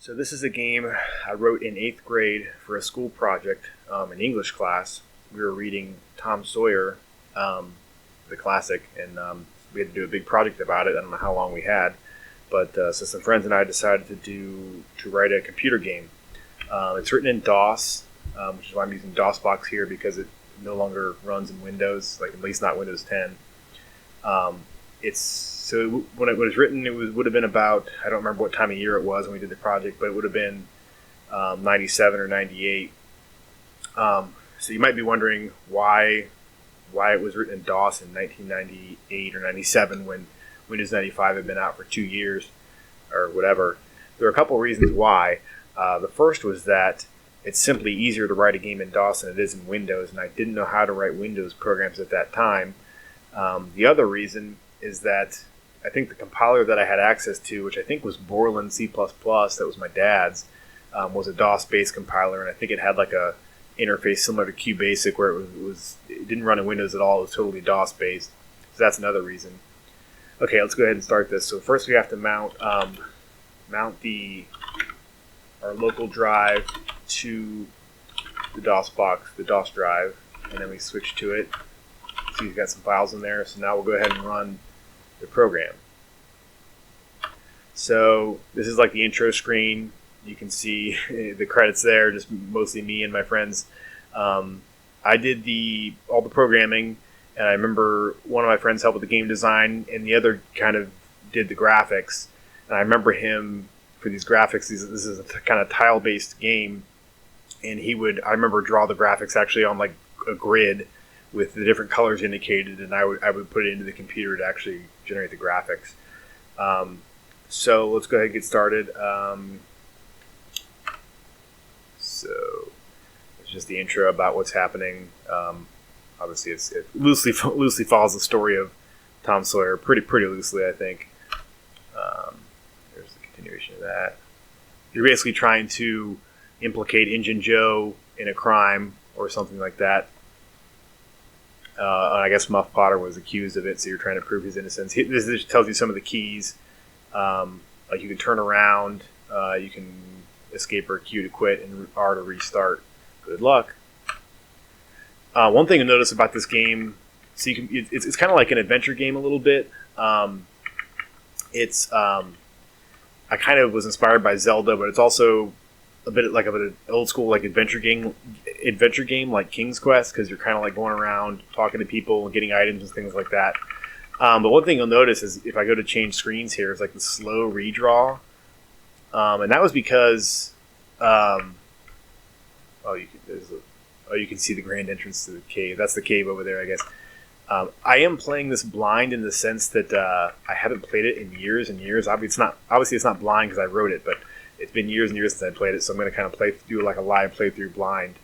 So this is a game I wrote in 8th grade for a school project, in English class. We were reading Tom Sawyer, the classic, and we had to do a big project about it. I don't know how long we had, but so some friends and I decided to write a computer game. It's written in DOS, which is why I'm using DOSBox here because it no longer runs in Windows, like at least not Windows 10. When it was written, it would have been about, I don't remember what time of year it was when we did the project, but it would have been 97 or 98. So you might be wondering why it was written in DOS in 1998 or 97 when Windows 95 had been out for 2 years or whatever. There are a couple of reasons why. The first was that it's simply easier to write a game in DOS than it is in Windows, and I didn't know how to write Windows programs at that time. The other reason is that I think the compiler that I had access to, which I think was Borland C++, that was my dad's, was a DOS-based compiler, and I think it had like a interface similar to QBasic where it didn't run in Windows at all. It was totally DOS-based. So that's another reason. Okay, let's go ahead and start this. So first we have to mount our local drive to the DOSBox, the DOS drive, and then we switch to it. See, we've got some files in there. So now we'll go ahead and run the program. So this is like the intro screen. You can see the credits there, just mostly me and my friends. I did all the programming, and I remember one of my friends helped with the game design, and the other kind of did the graphics. And I remember him for these graphics. This is a kind of tile-based game, and I remember draw the graphics actually on like a grid with the different colors indicated, and I would put it into the computer to actually generate the graphics. So let's go ahead and get started. So it's just the intro about what's happening. Obviously, it loosely follows the story of Tom Sawyer, pretty loosely, I think. There's the continuation of that. You're basically trying to implicate Injun Joe in a crime or something like that. And I guess Muff Potter was accused of it, so you're trying to prove his innocence. This just tells you some of the keys. Like you can turn around, you can escape or Q to quit, and R to restart. Good luck. One thing to notice about this game, so it's kind of like an adventure game a little bit. I kind of was inspired by Zelda, but it's also a bit like an old school like adventure game like King's Quest, because you're kind of like going around talking to people and getting items and things like that. But one thing you'll notice is if I go to change screens here, it's like the slow redraw, and that was because you can see the grand entrance to the cave. That's the cave over there, I guess. I am playing this blind in the sense that I haven't played it in years and years. Obviously it's not blind because I wrote it, but it's been years and years since I played it, so I'm going to kind of do like a live playthrough blind.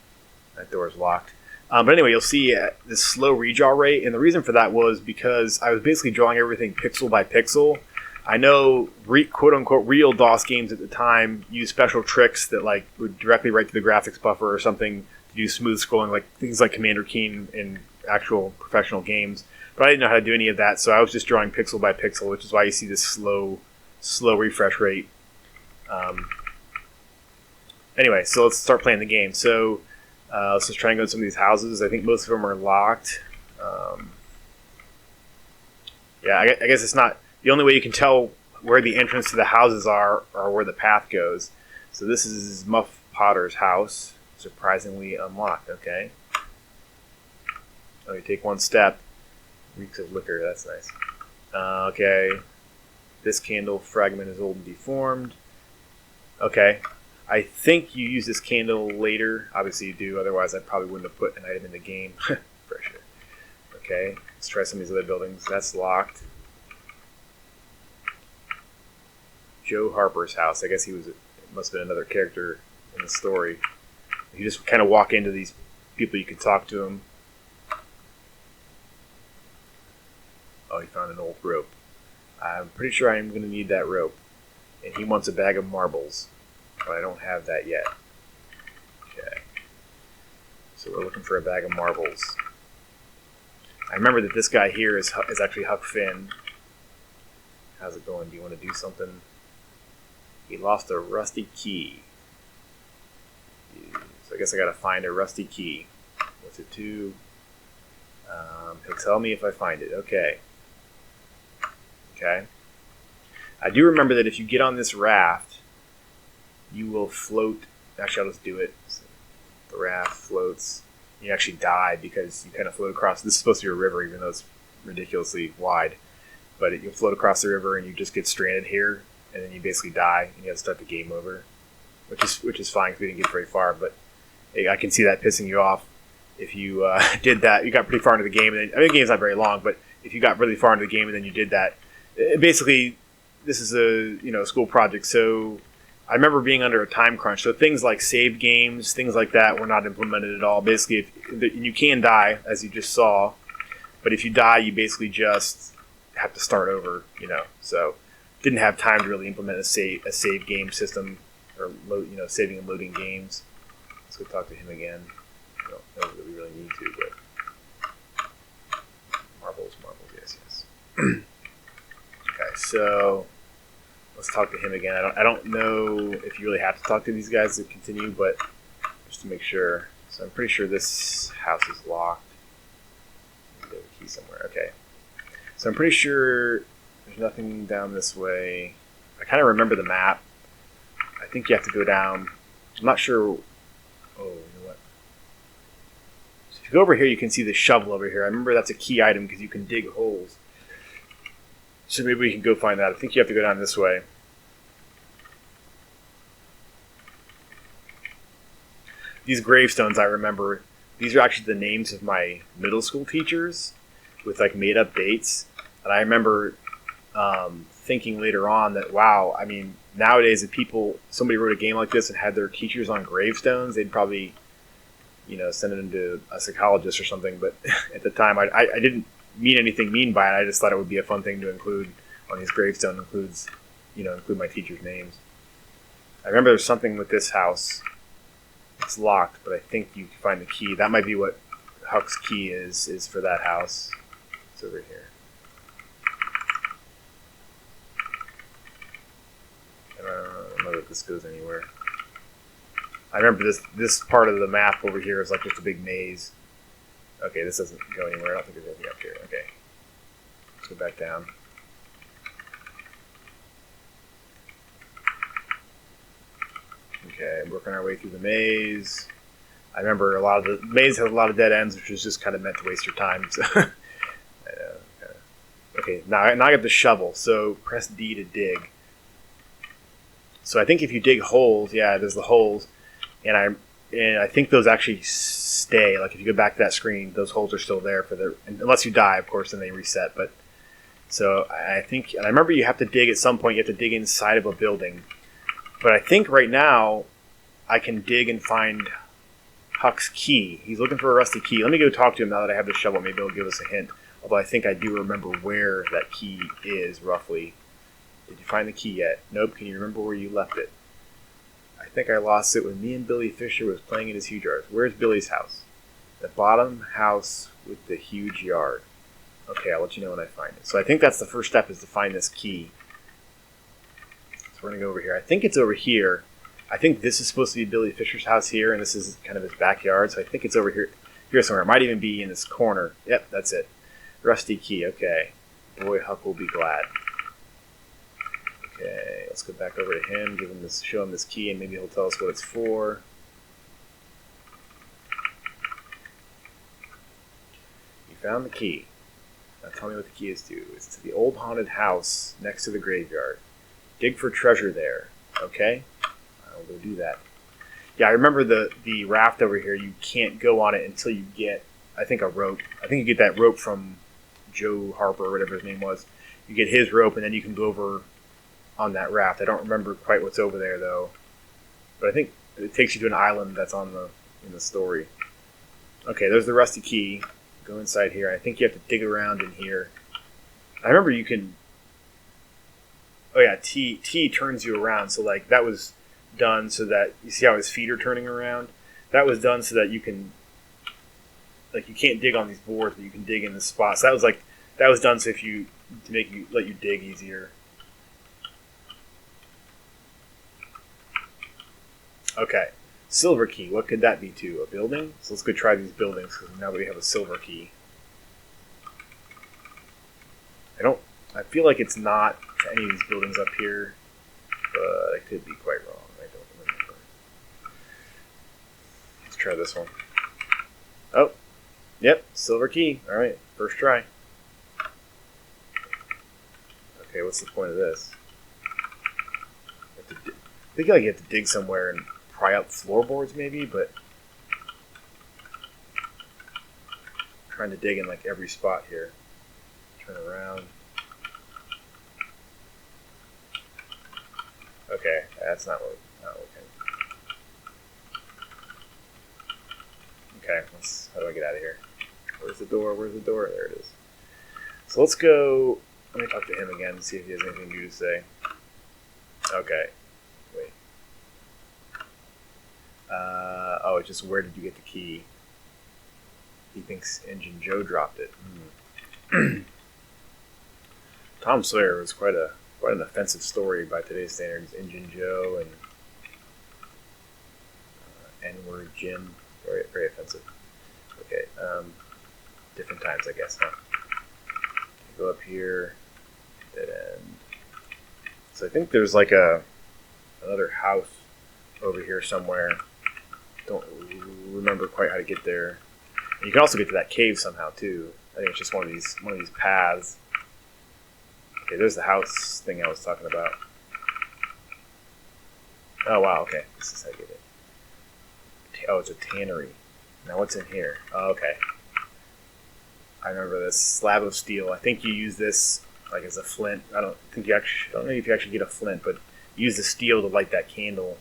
That door's locked. But anyway, you'll see this slow redraw rate, and the reason for that was because I was basically drawing everything pixel by pixel. I know quote-unquote real DOS games at the time used special tricks that like would directly write to the graphics buffer or something to do smooth scrolling, like things like Commander Keen in actual professional games. But I didn't know how to do any of that, so I was just drawing pixel by pixel, which is why you see this slow refresh rate. Anyway, so let's start playing the game. So let's just try and go to some of these houses. I think most of them are locked. I guess it's not... The only way you can tell where the entrance to the houses are or where the path goes. So this is Muff Potter's house. Surprisingly unlocked, okay. Oh, you take one step. Reeks of liquor, that's nice. Okay. This candle fragment is old and deformed. Okay. I think you use this candle later. Obviously you do, otherwise I probably wouldn't have put an item in the game. For sure. Okay, let's try some of these other buildings. That's locked. Joe Harper's house. I guess it must have been another character in the story. You just kind of walk into these people, you can talk to them. Oh, he found an old rope. I'm pretty sure I'm going to need that rope. And he wants a bag of marbles. But I don't have that yet. Okay. So we're looking for a bag of marbles. I remember that this guy here is actually Huck Finn. How's it going? Do you want to do something? We lost a rusty key. So I guess I gotta find a rusty key. What's it to? He'll tell me if I find it. Okay. Okay. I do remember that if you get on this raft, you will float. Actually, I'll just do it. So the raft floats. You actually die because you kind of float across. This is supposed to be a river, even though it's ridiculously wide. But you'll float across the river and you just get stranded here, and then you basically die, and you have to start the game over, which is fine because we didn't get very far. But I can see that pissing you off if you did that. You got pretty far into the game, and then, the game's not very long, but if you got really far into the game and then you did that, basically, this is a school project, so I remember being under a time crunch. So things like saved games, things like that, were not implemented at all. Basically, you can die, as you just saw, but if you die, you basically just have to start over. So didn't have time to really implement a save game system or saving and loading games. Let's go talk to him again. I don't know that we really need to, but marbles, yes. Okay, so let's talk to him again. I don't know if you really have to talk to these guys to continue, but just to make sure. So I'm pretty sure this house is locked. Maybe there's a key somewhere. Okay. So I'm pretty sure there's nothing down this way. I kind of remember the map. I think you have to go down. I'm not sure. Oh, you know what? So if you go over here, you can see the shovel over here. I remember that's a key item because you can dig holes. So maybe we can go find that. I think you have to go down this way. These gravestones, I remember, these are actually the names of my middle school teachers with like made up dates. And I remember thinking later on that, wow, I mean, nowadays if somebody wrote a game like this and had their teachers on gravestones, they'd probably, send it into a psychologist or something. But at the time, I didn't mean anything mean by it. I just thought it would be a fun thing to include on these gravestones. Include my teachers' names. I remember there's something with this house. It's locked, but I think you can find the key. That might be what Huck's key is for that house. It's over here. I don't know if this goes anywhere. I remember this part of the map over here is like just a big maze. Okay, this doesn't go anywhere. I don't think there's anything up here. Okay. Let's go back down. Okay, working our way through the maze. I remember a lot of the maze has a lot of dead ends, which is just kind of meant to waste your time. So. Okay, now I have the shovel, so press D to dig. So I think if you dig holes, yeah, there's the holes, and I think those actually stay. Like if you go back to that screen, those holes are still there unless you die, of course, then they reset. But so I think, and I remember you have to dig at some point. You have to dig inside of a building. But I think right now I can dig and find Huck's key. He's looking for a rusty key. Let me go talk to him now that I have the shovel. Maybe he'll give us a hint. Although I think I do remember where that key is roughly. Did you find the key yet? Nope. Can you remember where you left it? I think I lost it when me and Billy Fisher was playing in his huge yard. Where's Billy's house? The bottom house with the huge yard. Okay, I'll let you know when I find it. So I think that's the first step, is to find this key. So we're going to go over here. I think it's over here. I think this is supposed to be Billy Fisher's house here, and this is kind of his backyard. So I think it's over here somewhere. It might even be in this corner. Yep, that's it. Rusty key. Okay. Boy, Huck will be glad. Okay, let's go back over to him, show him this key, and maybe he'll tell us what it's for. You found the key. Now tell me what the key is to. It's to the old haunted house next to the graveyard. Dig for treasure there. Okay? I'll go do that. Yeah, I remember the raft over here. You can't go on it until you get, I think, a rope. I think you get that rope from Joe Harper, or whatever his name was. You get his rope, and then you can go over on that raft. I don't remember quite what's over there, though. But I think it takes you to an island that's in the story. Okay, there's the rusty key. Go inside here. I think you have to dig around in here. I remember you can... Oh yeah, T turns you around. So like that was done so that... You see how his feet are turning around? That was done so that you can... Like you can't dig on these boards, but you can dig in the spots. So that was done so let you dig easier. Okay. Silver key. What could that be to? A building? So let's go try these buildings because now we have a silver key. I feel like it's not to any of these buildings up here, but I could be quite wrong. I don't remember. Let's try this one. Oh, yep, silver key. All right, first try. Okay, what's the point of this? I think like you have to dig somewhere and pry up floorboards, maybe, but I'm trying to dig in like every spot here. Turn around. Okay, that's not working. Okay, how do I get out of here? Where's the door? There it is. So let's go. Let me talk to him again and see if he has anything new to say. Okay. Wait. It's just where did you get the key? He thinks Engine Joe dropped it. Tom Sawyer was quite an offensive story by today's standards. Engine Joe and N-word Jim. Very, very offensive. Okay. Different times, I guess, huh? Go up here. Dead end. So I think there's like another house over here somewhere. Don't remember quite how to get there. And you can also get to that cave somehow too. I think it's just one of these paths. Okay, there's the house thing I was talking about. Oh wow, okay. This is how you get it. Oh, it's a tannery. Now what's in here? Oh, okay. I remember this slab of steel. I think you use this like as a flint. I don't know if you actually get a flint, but you use the steel to light that candle.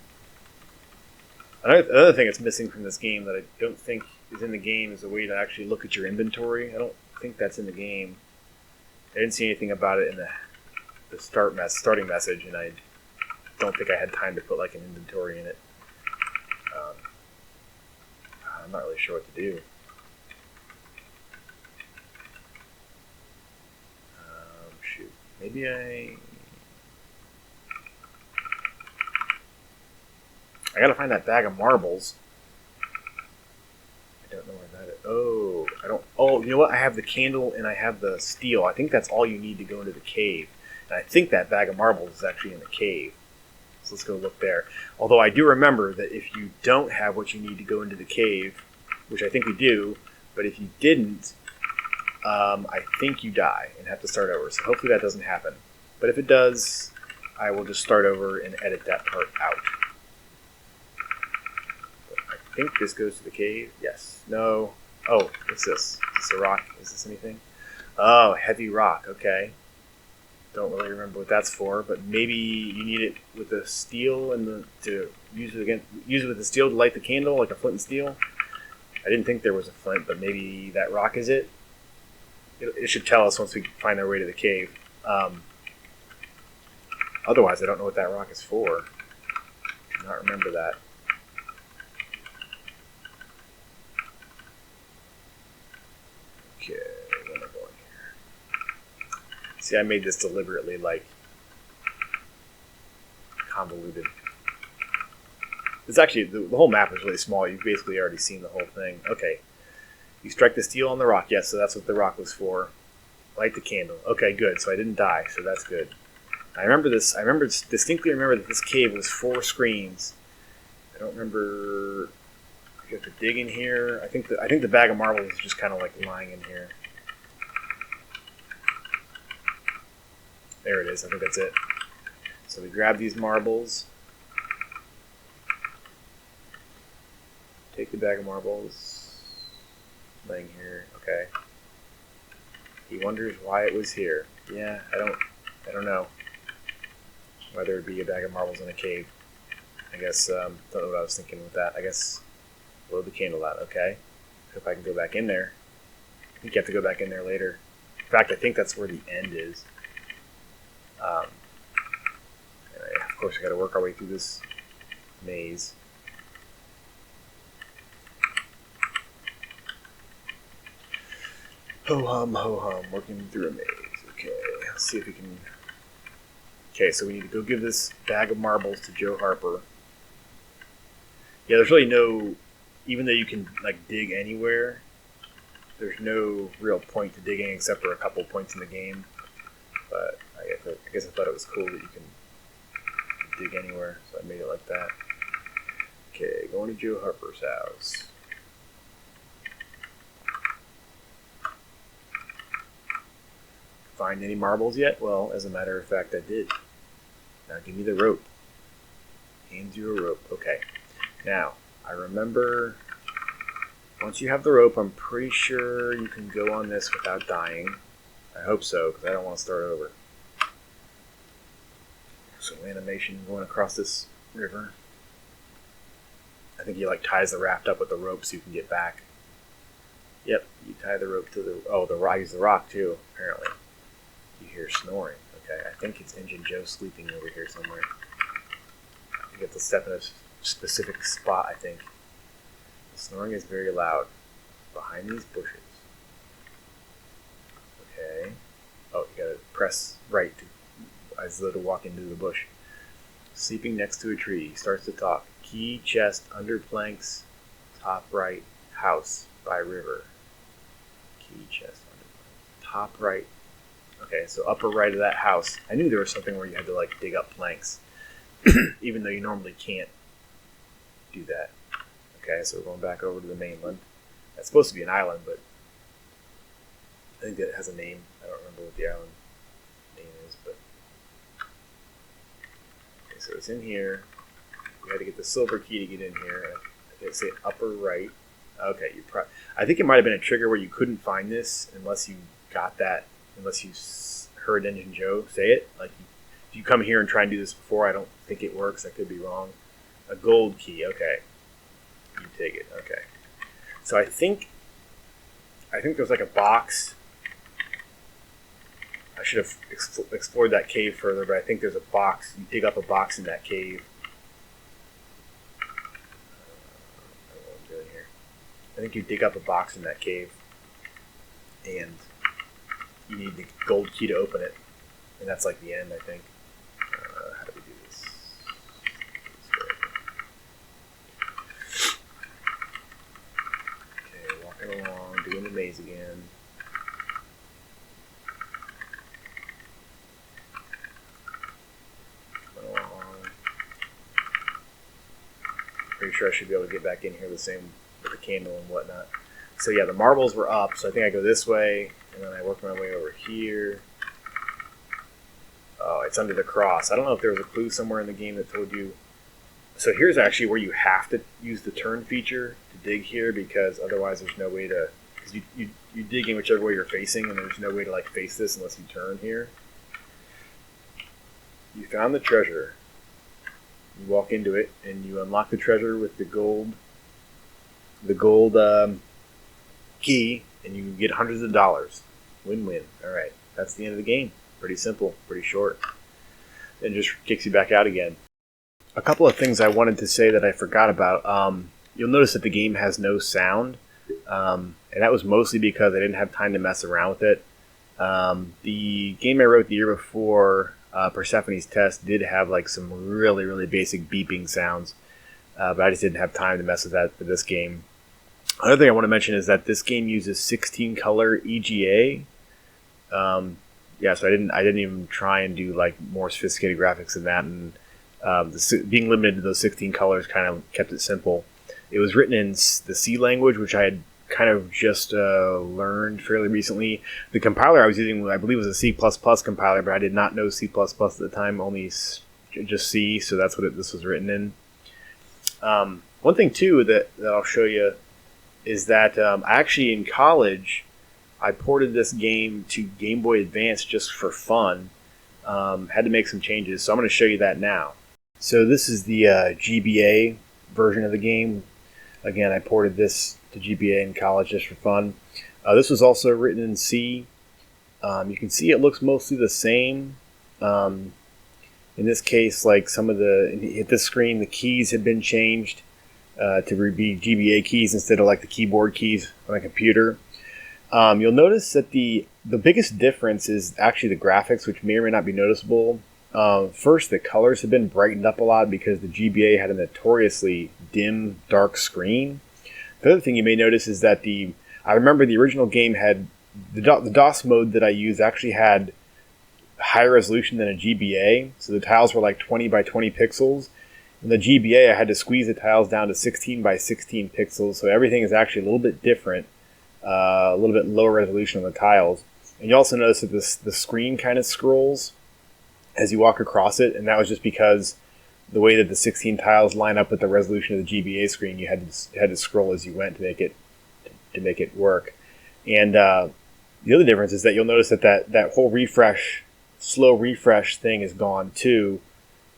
Another thing that's missing from this game that I don't think is in the game is a way to actually look at your inventory. I don't think that's in the game. I didn't see anything about it in the starting message, and I don't think I had time to put like an inventory in it. I'm not really sure what to do. Shoot. Maybe I gotta find that bag of marbles. I don't know where that is. Oh, you know what? I have the candle and I have the steel. I think that's all you need to go into the cave. And I think that bag of marbles is actually in the cave. So let's go look there. Although I do remember that if you don't have what you need to go into the cave, which I think we do, but if you didn't, I think you die and have to start over. So hopefully that doesn't happen. But if it does, I will just start over and edit that part out. I think this goes to the cave. Yes. No. Oh, what's this? Is this a rock? Is this anything? Oh, heavy rock. Okay. Don't really remember what that's for, but maybe you need it with the steel and to use it with the steel to light the candle, like a flint and steel. I didn't think there was a flint, but maybe that rock is it. It should tell us once we find our way to the cave. Otherwise, I don't know what that rock is for. I do not remember that. Okay, where am I going here? See, I made this deliberately, like, convoluted. It's actually, the whole map is really small. You've basically already seen the whole thing. Okay. You strike the steel on the rock. Yes, so that's what the rock was for. Light the candle. Okay, good. So I didn't die, so that's good. I distinctly remember that this cave was 4 screens. I don't remember. You have to dig in here. I think the bag of marbles is just kind of like lying in here. There it is. I think that's it. So we grab these marbles. Take the bag of marbles. Laying here. Okay. He wonders why it was here. Yeah, I don't know why there would be a bag of marbles in a cave. I guess, don't know what I was thinking with that. I guess blow the candle out. Okay. If I can go back in there. I think you have to go back in there later. In fact, I think that's where the end is. Of course, we got to work our way through this maze. Ho-hum, working through a maze. Okay, let's see if we can... Okay, so we need to go give this bag of marbles to Joe Harper. Yeah, there's really no, even though you can like dig anywhere, there's no real point to digging except for a couple points in the game. But I guess I thought it was cool that you can dig anywhere, so I made it like that. Okay, going to Joe Harper's house. Find any marbles yet? Well, as a matter of fact, I did. Now give me the rope. Hands you a rope. Okay. Now, I remember once you have the rope, I'm pretty sure you can go on this without dying. I hope so, because I don't want to start over. So animation going across this river. I think he like ties the raft up with the rope so you can get back. Yep, you tie the rope to the... Oh, the rock is the rock too, apparently. You hear snoring. Okay, I think it's Engine Joe sleeping over here somewhere. You have to step in a specific spot, I think. The snoring is very loud. Behind these bushes. Okay. Oh, you gotta press right as though to walk into the bush. Sleeping next to a tree. He starts to talk. Key, chest, under planks, top right, house by river. Key, chest, under planks. Top right. Okay, so upper right of that house. I knew there was something where you had to like dig up planks. Even though you normally can't do that. Okay, so we're going back over to the mainland. That's supposed to be an island, but I think it has a name. I don't remember what the island name is, but okay, so it's in here. We had to get the silver key to get in here. I think say upper right. Okay, I think it might have been a trigger where you couldn't find this unless you got that, unless you heard Engine Joe say it. Like if you come here and try and do this before, I don't think it works. I could be wrong. A gold key. Okay, you take it. Okay, so I think there's like a box. I should have explored that cave further, but I think there's a box. You dig up a box in that cave. I don't know what I'm doing here. I think you dig up a box in that cave, and you need the gold key to open it, and that's like the end, I think. How do we do this? Okay, walking along, doing the maze again. Pretty sure I should be able to get back in here the same with the candle and whatnot. So yeah, the marbles were up, so I think I go this way, and then I work my way over here. Oh, it's under the cross. I don't know if there was a clue somewhere in the game that told you. So here's actually where you have to use the turn feature to dig here, because otherwise there's no way to... Because you dig in whichever way you're facing, and there's no way to like face this unless you turn here. You found the treasure. You walk into it, and you unlock the treasure with the gold key, and you get hundreds of dollars. Win-win. All right, that's the end of the game. Pretty simple, pretty short. Then just kicks you back out again. A couple of things I wanted to say that I forgot about. You'll notice that the game has no sound, and that was mostly because I didn't have time to mess around with it. The game I wrote the year before, Persephone's Test, did have like some really, really basic beeping sounds, but I just didn't have time to mess with that for this game. Another thing I want to mention is that this game uses 16 color EGA. Yeah, so I didn't even try and do like more sophisticated graphics than that, and being limited to those 16 colors kind of kept it simple. It was written in the C language, which I had kind of just learned fairly recently. The compiler I was using, I believe, was a C++ compiler, but I did not know C++ at the time, only just C, so that's what this was written in. One thing, too, that I'll show you is that actually in college, I ported this game to Game Boy Advance just for fun. Had to make some changes, so I'm going to show you that now. So this is the GBA version of the game. Again, I ported this to GBA in college just for fun. This was also written in C. You can see it looks mostly the same. In this case, like hit this screen, the keys had been changed to be GBA keys instead of like the keyboard keys on a computer. You'll notice that the biggest difference is actually the graphics, which may or may not be noticeable. First, the colors have been brightened up a lot because the GBA had a notoriously dim, dark screen. The other thing you may notice is that I remember the original game had the DOS mode that I used actually had higher resolution than a GBA, so the tiles were like 20 by 20 pixels. In the GBA, I had to squeeze the tiles down to 16 by 16 pixels, so everything is actually a little bit different, a little bit lower resolution on the tiles. And you also notice that the screen kind of scrolls as you walk across it, and that was just because the way that the 16 tiles line up with the resolution of the GBA screen, you had to scroll as you went to make it work. And the other difference is that you'll notice that whole slow refresh thing is gone too.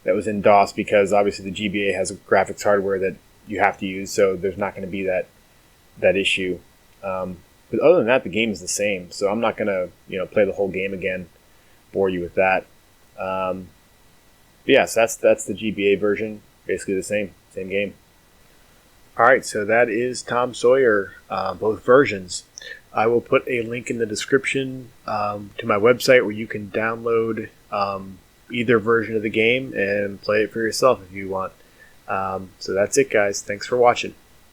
That was in DOS because obviously the GBA has a graphics hardware that you have to use, so there's not going to be that issue. But other than that, the game is the same. So I'm not going to play the whole game again, bore you with that. Yes, that's the GBA version. Basically the same game. All right, so that is Tom Sawyer, both versions. I will put a link in the description to my website where you can download either version of the game and play it for yourself if you want. So that's it, guys. Thanks for watching.